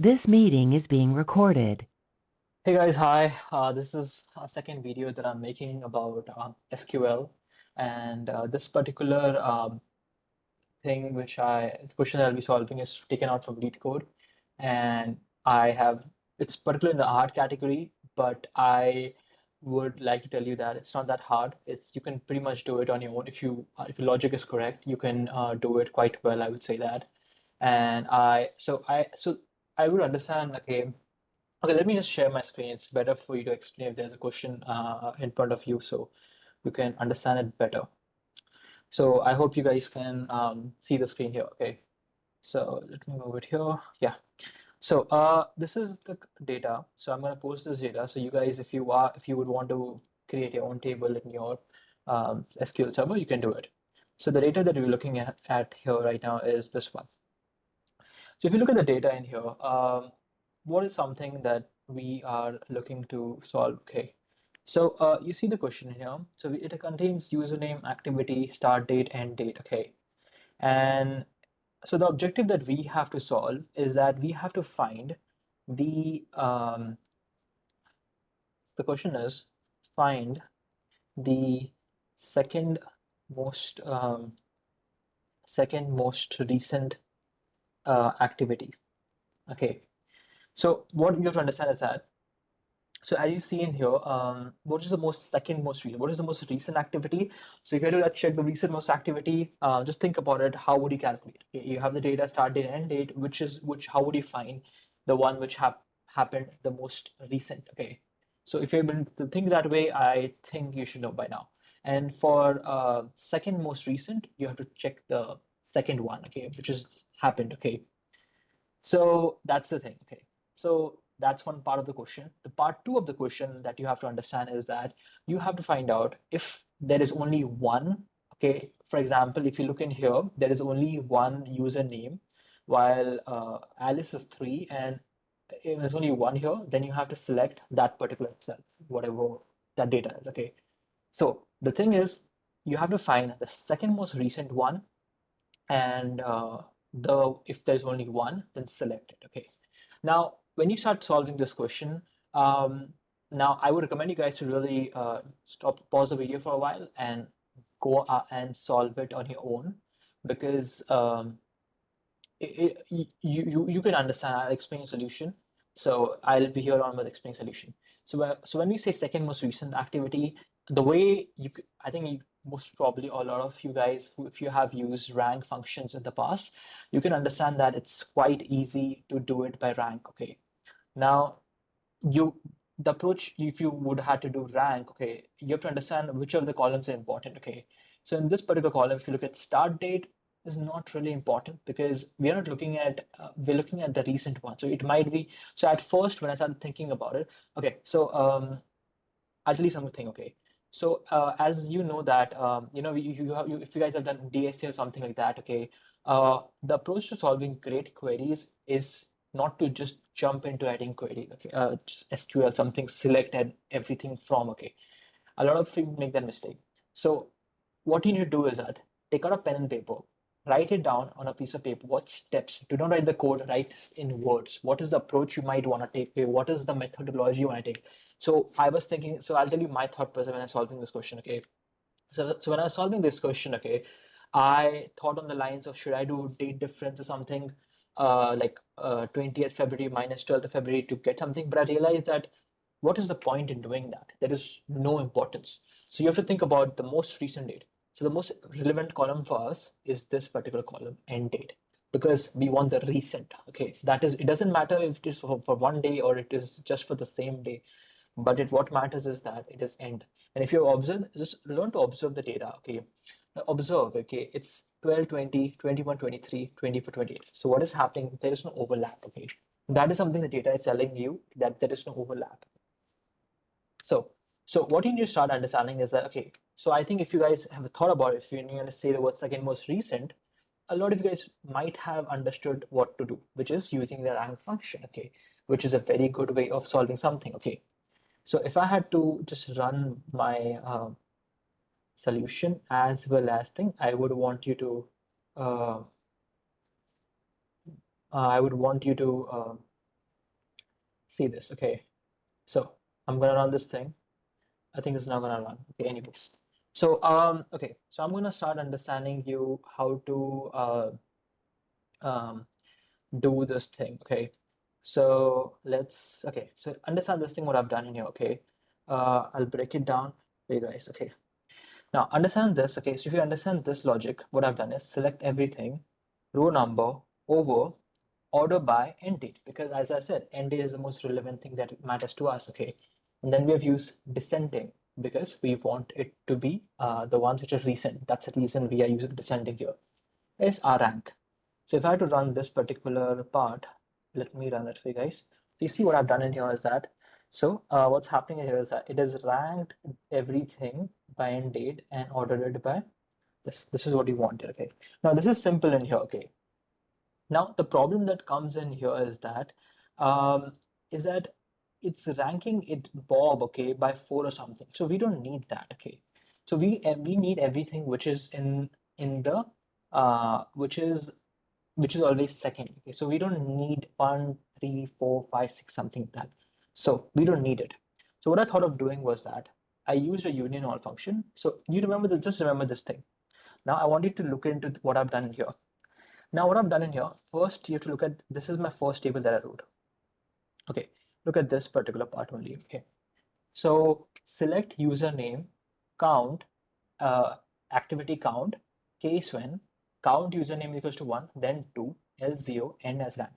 This meeting is being recorded. Hey guys, hi. This is a second video that I'm making about SQL, and this particular thing, the question that I'll be solving is taken out from lead code, and it's particularly in the hard category, but I would like to tell you that it's not that hard. You can pretty much do it on your own if your logic is correct. You can do it quite well, I would say that. And I would understand. Okay, let me just share my screen. It's better for you to explain if there's a question in front of you so you can understand it better. So I hope you guys can see the screen here. Okay, so let me move it here. Yeah. So this is the data. So I'm going to post this data. So you guys, if you would want to create your own table in your SQL server, you can do it. So the data that we're looking at here right now is this one. So if you look at the data in here, what is something that we are looking to solve? Okay. So you see the question here. So it contains username, activity, start date, end date. Okay. And so the objective that we have to solve is that we have to find the the question is find the second most second most recent activity. Okay. So what you have to understand is that. So as you see in here, what is the second most recent? What is the most recent activity? So if you had to check the recent most activity, just think about it. How would you calculate? Okay, you have the data start date, end date, how would you find the one which happened the most recent? Okay. So if you're able to think that way, I think you should know by now. And for second most recent, you have to check the second one, okay, which has happened, okay. So that's the thing. Okay. So that's one part of the question. The part two of the question that you have to understand is that you have to find out if there is only one. Okay. For example, if you look in here, there is only one username, while Alice is three, and if there's only one here, then you have to select that particular itself, whatever that data is. Okay. So the thing is, you have to find the second most recent one and the if there's only one, then select it. Okay. Now, when you start solving this question, now I would recommend you guys to really pause the video for a while and go and solve it on your own because you can understand. I'll explain solution. So I'll be here on with explain solution. So when we say second most recent activity, the way I think most probably a lot of you guys, if you have used rank functions in the past, you can understand that it's quite easy to do it by rank. Okay. Now you the approach if you would have to do rank, okay, you have to understand which of the columns are important. Okay. So in this particular column, if you look at start date, is not really important because we're looking at the recent one. So it might be so at first when I started thinking about it, okay, so I'll tell you something. Okay. So as you know that if you guys have done DST or something like that, okay, the approach to solving great queries is not to just jump into adding query, okay, just SQL something, select and everything from, okay. A lot of people make that mistake. So what you need to do is that take out a pen and paper, write it down on a piece of paper. What steps? Do not write the code, write in words. What is the approach you might want to take? Okay, what is the methodology you want to take? So I was thinking, so I'll tell you my thought process when I was solving this question, okay? So when I was solving this question, okay, I thought on the lines of should I do date difference or something, like 20th February minus 12th of February to get something, but I realized that what is the point in doing that? There is no importance. So you have to think about the most recent date. So the most relevant column for us is this particular column, end date, because we want the recent. Okay, so that is, it doesn't matter if it is for one day or it is just for the same day, but what matters is that it is end. And if you observe, just learn to observe the data. Okay, now observe. Okay, it's 12, 20, 21, 23, 24, 28. So what is happening? There is no overlap. Okay, that is something the data is telling you that there is no overlap. So, so what you need to start understanding is that, okay, so I think if you guys have thought about it, if you're going to say the word second most recent, a lot of you guys might have understood what to do, which is using the rank function, okay, which is a very good way of solving something, okay. So if I had to just run my solution as well as thing, uh, I would want you to see this. Okay, so I'm gonna run this thing. I think it's not gonna run. Okay, anyways. So okay, so I'm gonna start understanding you how to um, do this thing. Okay, so let's so understand this thing what I've done in here. Okay, I'll break it down for you guys. Okay, now understand this. Okay, so if you understand this logic, what I've done is select everything, row number over order by end date, because as I said, end date is the most relevant thing that matters to us. Okay, and then we have used descending because we want it to be the ones which are recent. That's the reason we are using descending here. Is our rank. So if I had to run this particular part, let me run it for you guys. So you see what I've done in here is that, so what's happening here is that it has ranked everything by end date and ordered it by this. This is what you wanted, okay? Now this is simple in here, okay? Now the problem that comes in here um, is that it's ranking it Bob, okay, by 4 or something. So we don't need that, okay? So we need everything which is in the which is always second. Okay, so we don't need 1, 3, 4, 5, 6, something like that. So we don't need it. So what I thought of doing was that I used a union all function. So you remember this, just remember this thing. Now I want you to look into what I've done here. Now what I've done in here, first you have to look at, this is my first table that I wrote. Okay, look at this particular part only. Okay, so select username, count, activity count, case when count username equals to 1, then 2, else 0, end as rank.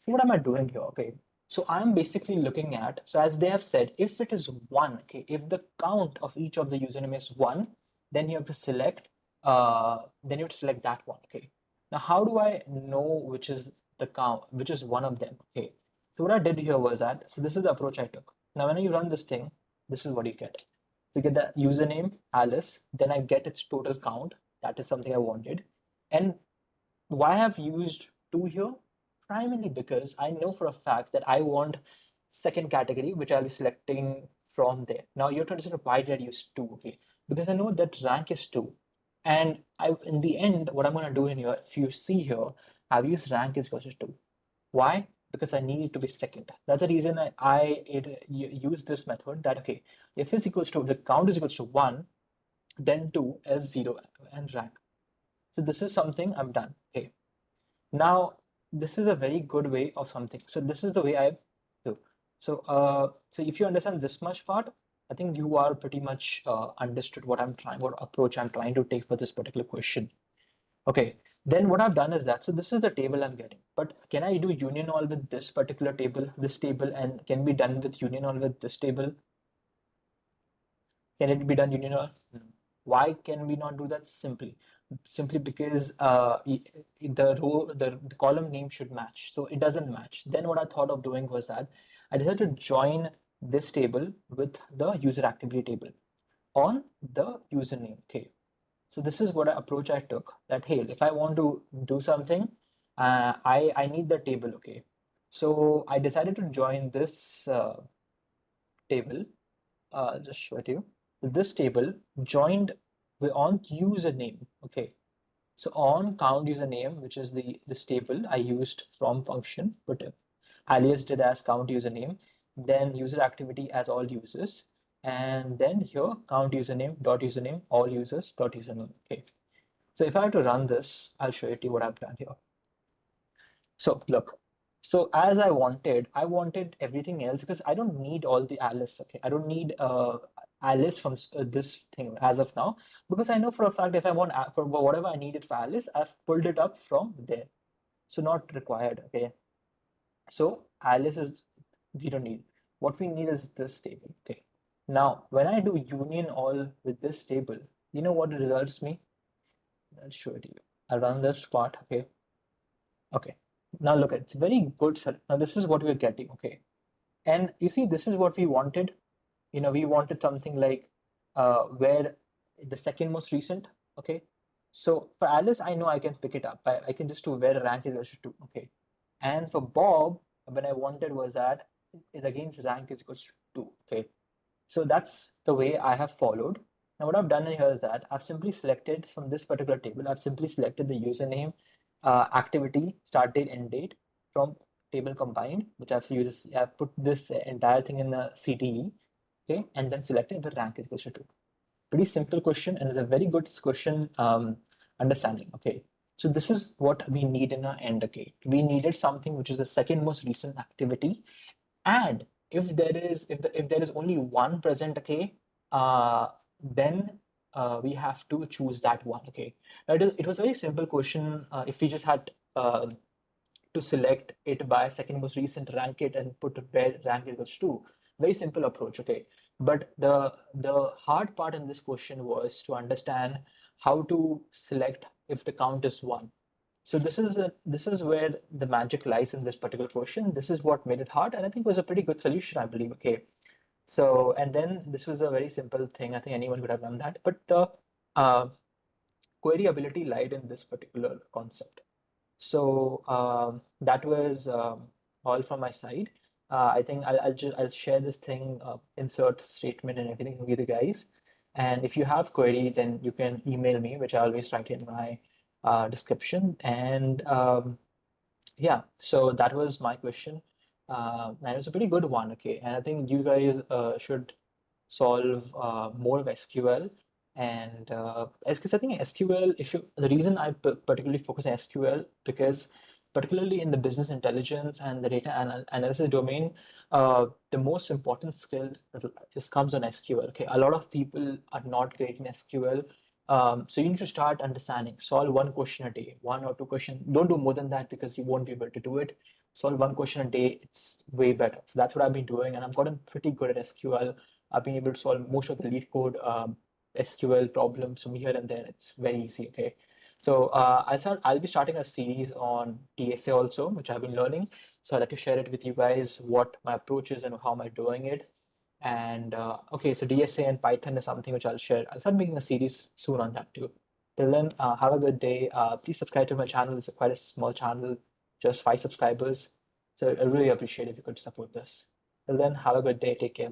So what am I doing here? Okay, so I'm basically looking at, so as they have said, if it is 1, okay, if the count of each of the username is 1, then you have to select, that one. Okay, now how do I know which is the count, which is one of them? Okay, so what I did here was that, so this is the approach I took. Now when you run this thing, this is what you get. So you get the username Alice, then I get its total count. That is something I wanted. And why I've used 2 here? Primarily because I know for a fact that I want second category, which I'll be selecting from there. Now you have to understand why did I use 2, okay? Because I know that rank is 2. And in the end, what I'm going to do in here, if you see here, I've used rank is equals to 2. Why? Because I need it to be second. That's the reason use this method that, okay, if is equals to, the count is equals to 1, then 2 is 0 and rank. So this is something I've done. Okay. Now, this is a very good way of something. So this is the way I do. So if you understand this much part, I think you are pretty much understood what approach I'm trying to take for this particular question. Okay, then what I've done is that, so this is the table I'm getting, but can I do union all with this particular table, this table, and can be done with union all with this table? Can it be done union all? No. Why can we not do that? Simply because the column name should match. So it doesn't match. Then what I thought of doing was that I decided to join this table with the user activity table on the username. Okay, so this is what approach I took, that hey, if I want to do something, I need the table. Okay, so I decided to join this table. Just show it to you. This table joined on username. Okay, so on count username, which is this table I used from function, but alias did as count username, then user activity as all users, and then here count username all users dot username. Okay, so if I have to run this, I'll show you what I've done here. So look, so as I wanted everything else because I don't need all the Alice. Okay, I don't need Alice from this thing as of now because I know for a fact if I want for whatever I needed for Alice, I've pulled it up from there. So not required. Okay, so Alice is we don't need. What we need is this table. Okay, now when I do union all with this table, you know what it results me? I'll show it to you. I'll run this part. Okay. Okay. Now look, it's very good. Now this is what we're getting. Okay. And you see, this is what we wanted. You know, we wanted something like where the second most recent. Okay. So for Alice, I know I can pick it up. I can just do where rank is equal to 2. Okay. And for Bob, when I wanted was that is against rank is equals to 2. Okay. So that's the way I have followed. Now what I've done here is that I've simply selected from this particular table, I've simply selected the username, activity, start date, end date from table combined, which I've put this entire thing in a CTE, okay, and then selected the rank is equal to 2. Pretty simple question, and it's a very good question understanding. Okay, so this is what we need in our end. Okay, we needed something which is the second most recent activity, and if there is only one present, okay, then we have to choose that one. Okay, it was a very simple question. If we just had to select it by second most recent, rank it, and put where rank equals to. Very simple approach, okay. But the hard part in this question was to understand how to select if the count is one. So this is where the magic lies in this particular question. This is what made it hard, and I think it was a pretty good solution, I believe. Okay, so and then this was a very simple thing. I think anyone could have done that, but the uh, query ability lied in this particular concept. So that was all from my side. I think I'll share this thing, insert statement and everything with you guys. And if you have query, then you can email me, which I always write in my description. And yeah, so that was my question. And it was a pretty good one, okay. And I think you guys should solve more of SQL. And because I think SQL, if you, the reason I particularly focus on SQL, because particularly in the business intelligence and the data analysis domain, the most important skill is comes on SQL. Okay, a lot of people are not great in SQL. So you need to start understanding, solve one question a day, one or two questions. Don't do more than that because you won't be able to do it. Solve one question a day, it's way better. So that's what I've been doing, and I've gotten pretty good at SQL. I've been able to solve most of the lead code SQL problems from here and there. It's very easy, okay? So I'll be starting a series on DSA also, which I've been learning. So I'd like to share it with you guys, what my approach is and how am I doing it. And okay, so DSA and Python is something which I'll share. I'll start making a series soon on that too. Till then, have a good day. Please subscribe to my channel. It's quite a small channel, just 5 subscribers. So I really appreciate if you could support this. Till then, have a good day. Take care.